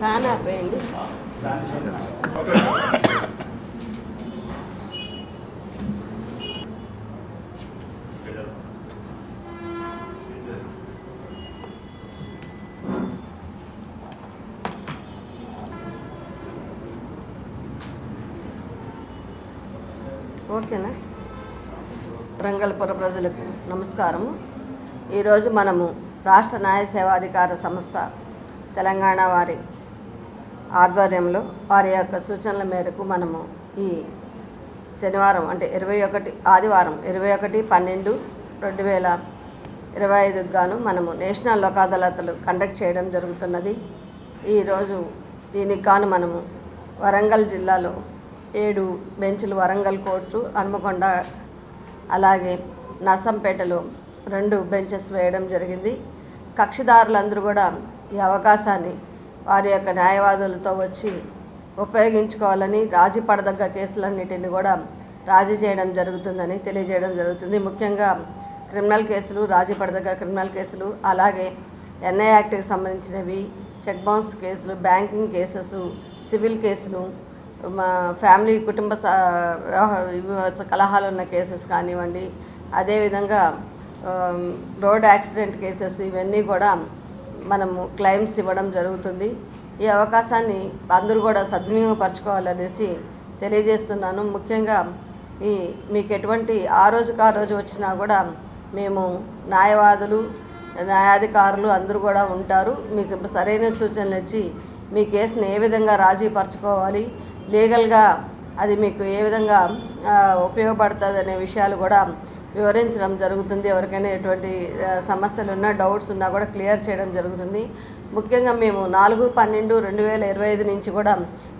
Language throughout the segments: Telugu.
ఫ్యాన్ ఆపేయండి. ఓకేనా? వరంగల్పుర ప్రజలకు నమస్కారము. ఈరోజు మనము రాష్ట్ర న్యాయ సేవాధికార సంస్థ తెలంగాణ వారి ఆధ్వర్యంలో వారి యొక్క సూచనల మేరకు మనము ఈ శనివారం అంటే ఆదివారం 21/12/2025 గాను మనము నేషనల్ లోక్ అదాలత్లు కండక్ట్ చేయడం జరుగుతున్నది. ఈరోజు దీనికి గాను మనము వరంగల్ జిల్లాలో 7 బెంచ్లు, వరంగల్ కోర్టు, హన్మకొండ, అలాగే నర్సంపేటలో 2 బెంచెస్ వేయడం జరిగింది. కక్షిదారులందరూ కూడా ఈ అవకాశాన్ని వారి యొక్క న్యాయవాదులతో వచ్చి ఉపయోగించుకోవాలని, రాజీ పడదగ్గ కేసులన్నిటిని కూడా రాజీ చేయడం జరుగుతుందని తెలియజేయడం జరుగుతుంది. ముఖ్యంగా క్రిమినల్ కేసులు, రాజీ పడదగ్గ క్రిమినల్ కేసులు, అలాగే ఎన్ఐ యాక్ట్కి సంబంధించినవి, చెక్ బౌన్స్ కేసులు, బ్యాంకింగ్ కేసెస్, సివిల్ కేసులు, ఫ్యామిలీ కుటుంబ కలహాలు ఉన్న కేసెస్ కానివ్వండి, అదేవిధంగా రోడ్ యాక్సిడెంట్ కేసెస్, ఇవన్నీ కూడా మనము క్లెయిమ్స్ ఇవ్వడం జరుగుతుంది. ఈ అవకాశాన్ని అందరూ కూడా సద్వినియోగపరచుకోవాలనేసి తెలియజేస్తున్నాను. ముఖ్యంగా మీకు ఎటువంటి ఆ రోజు వచ్చినా కూడా మేము న్యాయవాదులు, న్యాయాధికారులు అందరూ కూడా ఉంటారు. మీకు సరైన సూచనలు ఇచ్చి మీ కేసుని ఏ విధంగా రాజీ పరచుకోవాలి, లీగల్గా అది మీకు ఏ విధంగా ఉపయోగపడుతుంది అనే విషయాలు కూడా వివరించడం జరుగుతుంది. ఎవరికైనా ఎటువంటి సమస్యలు ఉన్నా, డౌట్స్ ఉన్నా కూడా క్లియర్ చేయడం జరుగుతుంది. ముఖ్యంగా మేము 4/12/2025 నుంచి కూడా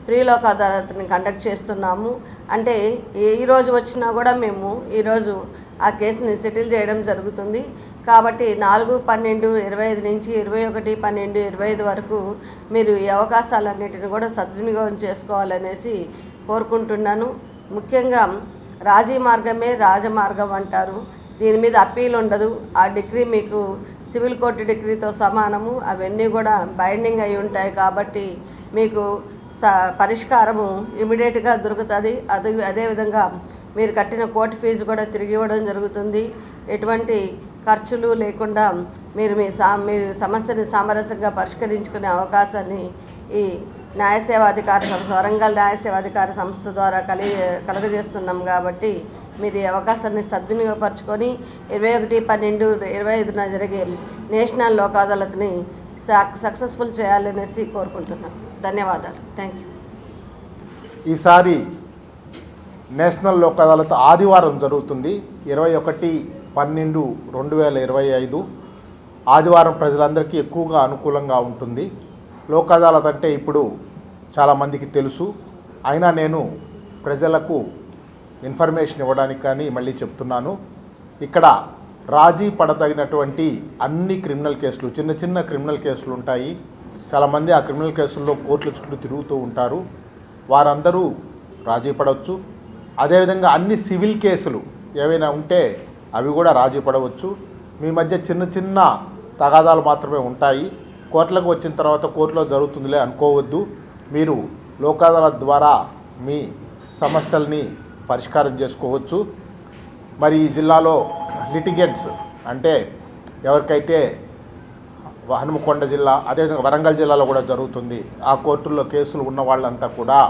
ప్రీ లోక్ అదాలత్ని కండక్ట్ చేస్తున్నాము. అంటే ఈరోజు వచ్చినా కూడా మేము ఈరోజు ఆ కేసుని సెటిల్ చేయడం జరుగుతుంది. కాబట్టి 4/12/25 నుంచి 21/12/25 వరకు మీరు ఈ అవకాశాలన్నిటిని కూడా సద్వినియోగం చేసుకోవాలనేసి కోరుకుంటున్నాను. ముఖ్యంగా రాజీ మార్గమే రాజమార్గం అంటారు. దీని మీద అప్పీల్ ఉండదు. ఆ డిగ్రీ మీకు సివిల్ కోర్టు డిగ్రీతో సమానము. అవన్నీ కూడా బైండింగ్ అయి ఉంటాయి. కాబట్టి మీకు పరిష్కారము ఇమీడియట్గా దొరుకుతుంది. అదేవిధంగా మీరు కట్టిన కోర్టు ఫీజు కూడా తిరిగి ఇవ్వడం జరుగుతుంది. ఎటువంటి ఖర్చులు లేకుండా మీరు మీ సమస్యని సామరస్యంగా పరిష్కరించుకునే అవకాశాన్ని ఈ న్యాయ సేవాధికార సంస్థ, వరంగల్ న్యాయ సేవాధికార సంస్థ ద్వారా కలుగజేస్తున్నాం. కాబట్టి మీరు ఈ అవకాశాన్ని సద్వినియోగపరచుకొని 21/12/25 జరిగే నేషనల్ లోక్ అదాలత్ని సక్సెస్ఫుల్ చేయాలనేసి కోరుకుంటున్నాను. ధన్యవాదాలు. Thank you. ఈసారి నేషనల్ లోక్ అదాలత్ ఆదివారం జరుగుతుంది. 21/12/2025 ఆదివారం ప్రజలందరికీ ఎక్కువగా అనుకూలంగా ఉంటుంది. లోక్ అదాలత్ అంటే ఇప్పుడు చాలామందికి తెలుసు. అయినా నేను ప్రజలకు ఇన్ఫర్మేషన్ ఇవ్వడానికి కానీ మళ్ళీ చెప్తున్నాను. ఇక్కడ రాజీ పడదగినటువంటి అన్ని క్రిమినల్ కేసులు, చిన్న చిన్న క్రిమినల్ కేసులు ఉంటాయి. చాలామంది ఆ క్రిమినల్ కేసుల్లో కోర్టుల చుట్టూ తిరుగుతూ ఉంటారు. వారందరూ రాజీ పడవచ్చు. అదేవిధంగా అన్ని సివిల్ కేసులు ఏవైనా ఉంటే అవి కూడా రాజీ పడవచ్చు. మీ మధ్య చిన్న చిన్న తగాదాలు మాత్రమే ఉంటాయి. కోర్టులకు వచ్చిన తర్వాత కోర్టులో జరుగుతుందిలే అనుకోవద్దు. మీరు లోక్ అదాలత్ ద్వారా మీ సమస్యల్ని పరిష్కారం చేసుకోవచ్చు. మరి ఈ జిల్లాలో లిటిగెంట్స్ అంటే ఎవరికైతే హన్మకొండ జిల్లా, అదేవిధంగా వరంగల్ జిల్లాలో కూడా జరుగుతుంది. ఆ కోర్టుల్లో కేసులు ఉన్న వాళ్ళంతా కూడా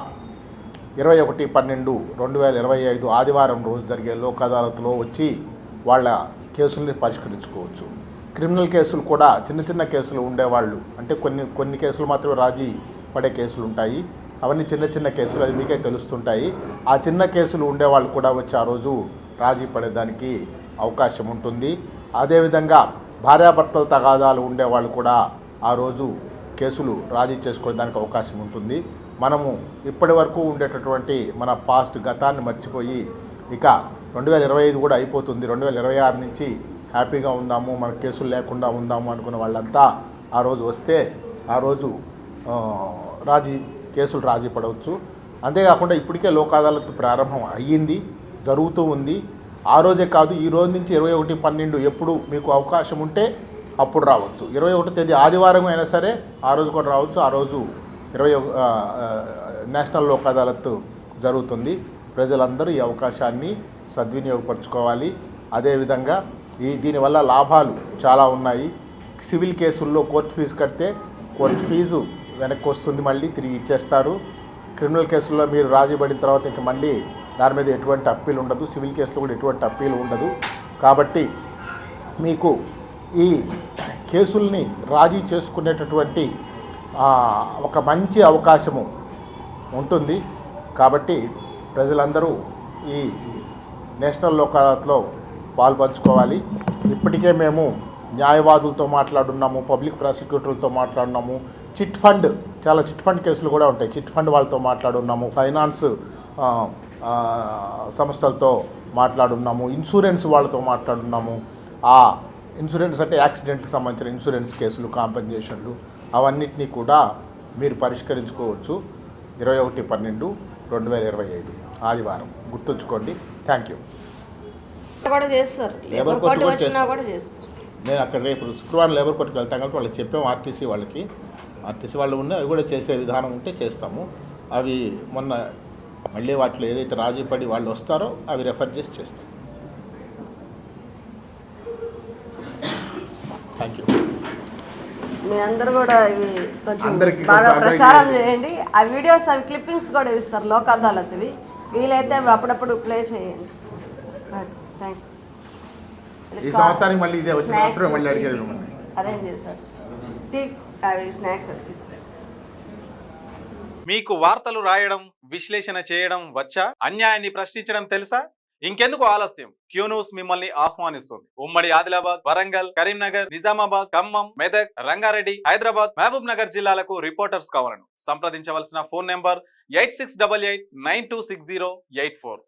21/12/2025 ఆదివారం రోజు జరిగే లోక్ అదాలత్లో వచ్చి వాళ్ళ కేసుల్ని పరిష్కరించుకోవచ్చు. క్రిమినల్ కేసులు కూడా చిన్న చిన్న కేసులు ఉండేవాళ్ళు, అంటే కొన్ని కేసులు మాత్రమే రాజీ పడే కేసులు ఉంటాయి. అవన్నీ చిన్న చిన్న కేసులు, అది మీకే తెలుస్తుంటాయి. ఆ చిన్న కేసులు ఉండేవాళ్ళు కూడా వచ్చి ఆ రోజు రాజీ పడేదానికి అవకాశం ఉంటుంది. అదేవిధంగా భార్యాభర్తల తగాదాలు ఉండేవాళ్ళు కూడా ఆ రోజు కేసులు రాజీ చేసుకోవడానికి అవకాశం ఉంటుంది. మనము ఇప్పటి వరకు ఉండేటటువంటి మన పాస్ట్ గతాన్ని మర్చిపోయి ఇక 2025 కూడా అయిపోతుంది. 2026 నుంచి హ్యాపీగా ఉందాము, మన కేసులు లేకుండా ఉందాము అనుకున్న వాళ్ళంతా ఆ రోజు వస్తే ఆ రోజు కేసులు రాజీ పడవచ్చు. అంతేకాకుండా ఇప్పటికే లోక్ అదాలత్ ప్రారంభం అయ్యింది, జరుగుతూ ఉంది. ఆ రోజే కాదు, ఈ రోజు నుంచి 21/12 ఎప్పుడు మీకు అవకాశం ఉంటే అప్పుడు రావచ్చు. 21 తేదీ ఆదివారం అయినా సరే ఆ రోజు కూడా రావచ్చు. ఆ రోజు 21 నేషనల్ లోక్ అదాలత్ జరుగుతుంది. ప్రజలందరూ ఈ అవకాశాన్ని సద్వినియోగపరచుకోవాలి. అదేవిధంగా దీనివల్ల లాభాలు చాలా ఉన్నాయి. సివిల్ కేసుల్లో కోర్టు ఫీజు కడితే కోర్టు ఫీజు వెనక్కి వస్తుంది, మళ్ళీ తిరిగి ఇచ్చేస్తారు. క్రిమినల్ కేసుల్లో మీరు రాజీ పడిన తర్వాత ఇంక మళ్ళీ దాని మీద ఎటువంటి అప్పీల్ ఉండదు. సివిల్ కేసులో కూడా ఎటువంటి అప్పీల్ ఉండదు. కాబట్టి మీకు ఈ కేసుల్ని రాజీ చేసుకునేటటువంటి ఒక మంచి అవకాశము ఉంటుంది. కాబట్టి ప్రజలందరూ ఈ నేషనల్ లోక్ అదాలత్లో పాల్పంచుకోవాలి. ఇప్పటికే మేము న్యాయవాదులతో మాట్లాడున్నాము, పబ్లిక్ ప్రాసిక్యూటర్లతో మాట్లాడున్నాము, చిట్ ఫండ్ కేసులు కూడా ఉంటాయి. చిట్ ఫండ్ వాళ్ళతో మాట్లాడున్నాము, ఫైనాన్స్ సంస్థలతో మాట్లాడున్నాము, ఇన్సూరెన్స్ వాళ్ళతో మాట్లాడున్నాము. ఆ ఇన్సూరెన్స్ అంటే యాక్సిడెంట్కి సంబంధించిన ఇన్సూరెన్స్ కేసులు, కాంపెన్సేషన్లు అవన్నిటినీ కూడా మీరు పరిష్కరించుకోవచ్చు. 21/12/2025 ఆదివారం గుర్తుంచుకోండి. Thank you. కూడా చేస్తారు, లేబర్ కోర్టు వచ్చినా కూడా చేస్తారు. నేను అక్కడ రేపు శుక్రవారం లేబర్ కోర్టుకి వెళ్తాం కాబట్టి వాళ్ళకి చెప్పాము. ఆర్టీసీ వాళ్ళు ఉన్నాయి, అవి కూడా చేసే విధానం ఉంటే చేస్తాము. అవి మొన్న మళ్ళీ వాటిలో ఏదైతే రాజీ పడి వాళ్ళు వస్తారో అవి రెఫర్ చేసి చేస్తాం. Thank you. మీ అందరూ కూడా ఇవి కొంచెం అందరికీ బాగా కొంచెం ప్రచారం చేయండి. ఆ వీడియోస్, అవి క్లిప్పింగ్స్ కూడా ఇస్తారు లోక్ అదాలత్వి. వీలైతే అవి అప్పుడప్పుడు ప్లే చేయండి. థ్యాంక్ ఈ సంవత్సరానికి మళ్ళీ ఇదే వచ్చిన సంవత్సరం మళ్ళీ అడిగేది మిమ్మల్ని. అరేంజ్ చేశారు. టీ, అవి స్నాక్స్ అవి తీసుకోండి. మీకు వార్తలు రాయడం, విశ్లేషణ చేయడం వచ్చా? అన్యాయాన్ని ప్రశ్నించడం తెలుసా? ఇంకెందుకు ఆలస్యం? క్యూ న్యూస్ మిమ్మల్ని ఆహ్వానిస్తుంది. ఉమ్మడి ఆదిలాబాద్, వరంగల్, కరీంనగర్, నిజామాబాద్, ఖమ్మం, మెదక్, రంగారెడ్డి, హైదరాబాద్, మహబూబ్ నగర్ జిల్లాలకు రిపోర్టర్స్ కావాలను సంప్రదించవలసిన ఫోన్ నెంబర్ 8688926084.